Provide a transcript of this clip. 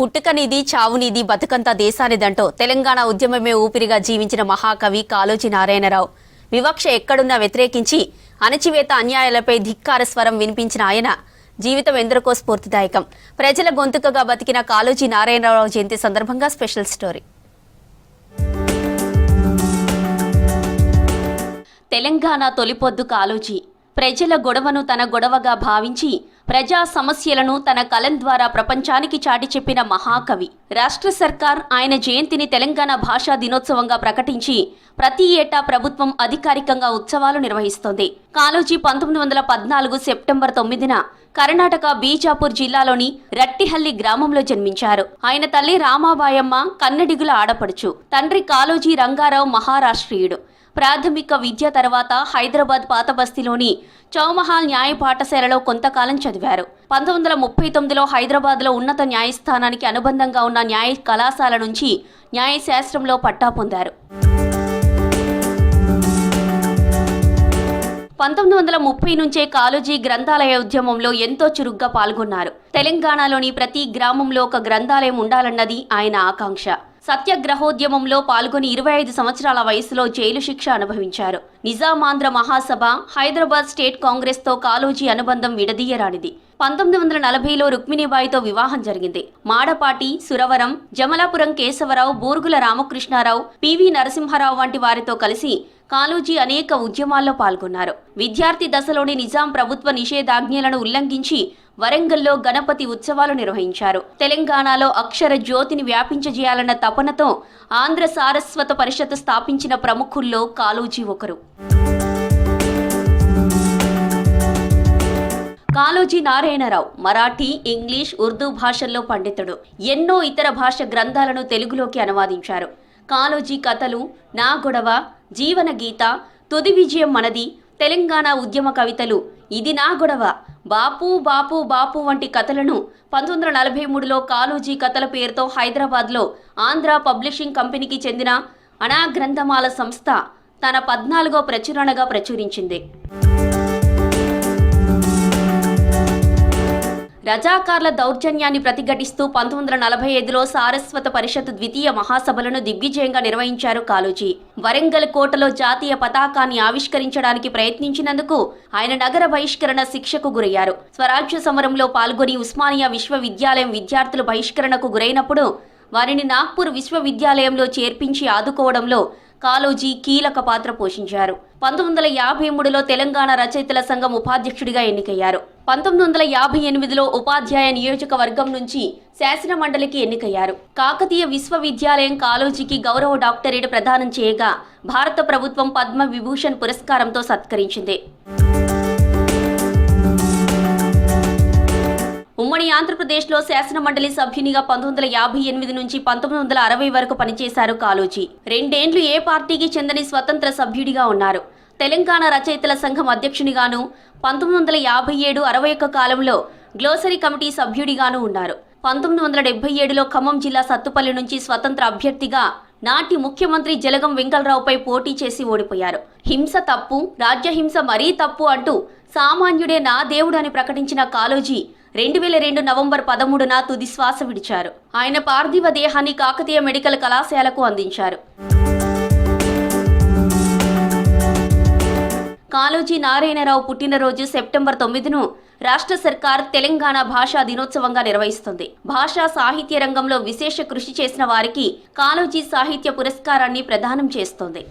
పుట్టుకనిది చావునిది బతుకంతా దేశానిదంటూ తెలంగాణ ఉద్యమమే ఊపిరిగా జీవించిన మహాకవి కాళోజీ నారాయణరావు వివక్ష ఎక్కడున్నా వ్యతిరేకించి అణచివేత అన్యాయాలపై ధిక్కార స్వరం వినిపించిన ఆయన జీవితం ఎందరికో స్ఫూర్తిదాయకం. ప్రజల గొంతుకగా బతికిన కాళోజీ నారాయణరావు జయంతి సందర్భంగా స్పెషల్ స్టోరీ. తెలంగాణ తొలిపొద్దు కాళోజీ ప్రజల గొడవను తన గొడవగా భావించి ప్రజా సమస్యలను తన కలం ద్వారా ప్రపంచానికి చాటి చెప్పిన మహాకవి. రాష్ట్ర సర్కార్ ఆయన జయంతిని తెలంగాణ భాషా దినోత్సవంగా ప్రకటించి ప్రతి ఏటా ప్రభుత్వం అధికారికంగా ఉత్సవాలు నిర్వహిస్తోంది. కాళోజీ 1914 సెప్టెంబర్ 9న కర్ణాటక బీజాపూర్ జిల్లాలోని రట్టిహల్లి గ్రామంలో జన్మించారు. ఆయన తల్లి రామాబాయమ్మ కన్నడిగుల ఆడపడుచు, తండ్రి కాళోజీ రంగారావు మహారాష్ట్రీయుడు. ప్రాథమిక విద్య తర్వాత హైదరాబాద్ పాతబస్తీలోని చౌమహాల్ న్యాయ పాఠశాలలో కొంతకాలం చదివారు. 1939లో హైదరాబాద్లో ఉన్నత న్యాయస్థానానికి అనుబంధంగా ఉన్న న్యాయ కళాశాల నుంచి న్యాయశాస్త్రంలో పట్టా పొందారు. 1930 నుంచే కాళోజీ గ్రంథాలయ ఉద్యమంలో ఎంతో చురుగ్గా పాల్గొన్నారు. తెలంగాణలోని ప్రతి గ్రామంలో ఒక గ్రంథాలయం ఉండాలన్నది ఆయన ఆకాంక్ష. సత్యాగ్రహోద్యమంలో పాల్గొని 25 సంవత్సరాల వయసులో జైలు శిక్ష అనుభవించారు. నిజామాంధ్ర మహాసభ, హైదరాబాద్ స్టేట్ కాంగ్రెస్తో కాళోజీ అనుబంధం విడదీయరానిది. 1940లో రుక్మిణీబాయితో వివాహం జరిగింది. మాడపాటి, సురవరం, జమలాపురం కేశవరావు, బూరుగుల రామకృష్ణారావు, పివి నరసింహారావు వంటి వారితో కలిసి కాళోజీ అనేక ఉద్యమాల్లో పాల్గొన్నారు. విద్యార్థి దశలోని నిజాం ప్రభుత్వ నిషేధాజ్ఞలను ఉల్లంఘించి వరంగల్లో గణపతి ఉత్సవాలు నిర్వహించారు. తెలంగాణలో అక్షర జ్యోతిని వ్యాపించజేయాలన్న తపనతో ఆంధ్ర సారస్వత పరిషత్ స్థాపించిన ప్రముఖుల్లో కాళోజీ ఒకరు. కాళోజీ నారాయణరావు మరాఠీ, ఇంగ్లీష్, ఉర్దూ భాషల్లో పండితుడు. ఎన్నో ఇతర భాష గ్రంథాలను తెలుగులోకి అనువాదించారు. కాళోజీ కథలు, నా గొడవ, జీవన గీత, తుది విజయం మనది, తెలంగాణ ఉద్యమ కవితలు, ఇది నా గొడవ, బాపు బాపు బాపు వంటి కథలను 1943లో కాళోజీ కథల పేరుతో హైదరాబాద్లో ఆంధ్ర పబ్లిషింగ్ కంపెనీకి చెందిన అనా గ్రంథమాల సంస్థ తన 14వ ప్రచురణగా ప్రచురించింది. రజాకార్ల దౌర్జన్యాన్ని ప్రతిఘటిస్తూ 1945లో సారస్వత పరిషత్ ద్వితీయ మహాసభలను దిగ్విజయంగా నిర్వహించారు కాళోజీ. వరంగల్ కోటలో జాతీయ పతాకాన్ని ఆవిష్కరించడానికి ప్రయత్నించినందుకు ఆయన నగర బహిష్కరణ శిక్షకు గురయ్యారు. స్వరాజ్య సమరంలో పాల్గొని ఉస్మానియా విశ్వవిద్యాలయం విద్యార్థులు బహిష్కరణకు గురైనప్పుడు వారిని నాగ్పూర్ విశ్వవిద్యాలయంలో చేర్పించి ఆదుకోవడంలో కాళోజీ కీలక పాత్ర పోషించారు. 1953లో తెలంగాణ రచయితల సంఘం ఉపాధ్యక్షుడిగా ఎన్నికయ్యారు. 1958లో ఉపాధ్యాయ నియోజకవర్గం నుంచి శాసన మండలికి ఎన్నికయ్యారు. కాకతీయ విశ్వవిద్యాలయం కాళోజీకి గౌరవ డాక్టరేట్ ప్రదానం చేయగా భారత ప్రభుత్వం పద్మ విభూషణ్ పురస్కారంతో సత్కరించింది. ఉమ్మడి ఆంధ్రప్రదేశ్లో శాసన మండలి సభ్యునిగా 1958 నుంచి 1960 వరకు పనిచేశారు కాళోజీ. 2 ఏళ్లు ఏ పార్టీకి చెందని స్వతంత్ర సభ్యుడిగా ఉన్నారు. తెలంగాణ రచయితల సంఘం అధ్యక్షునిగాను 1957-61 కాలంలో గ్లోసరీ కమిటీ సభ్యుడిగాను ఉన్నారు. 1977లో ఖమ్మం జిల్లా సత్తుపల్లి నుంచి స్వతంత్ర అభ్యర్థిగా నాటి ముఖ్యమంత్రి జలగం వెంకటరావుపై పోటీ చేసి ఓడిపోయారు. హింస తప్పు, రాజ్యహింస మరీ తప్పు అంటూ సామాన్యుడే నా దేవుడు అని ప్రకటించిన కాళోజీ 2002 నవంబర్ 13న తుది శ్వాస విడిచారు. ఆయన పార్థివ దేహాన్ని కాకతీయ మెడికల్ కళాశాలకు అందించారు. కాళోజీ నారాయణరావు పుట్టినరోజు సెప్టెంబర్ 9ను రాష్ట్ర సర్కార్ తెలంగాణ భాషా దినోత్సవంగా నిర్వహిస్తుంది. భాషా సాహిత్య రంగంలో విశేష కృషి చేసిన వారికి కాళోజీ సాహిత్య పురస్కారాన్ని ప్రదానం చేస్తోంది.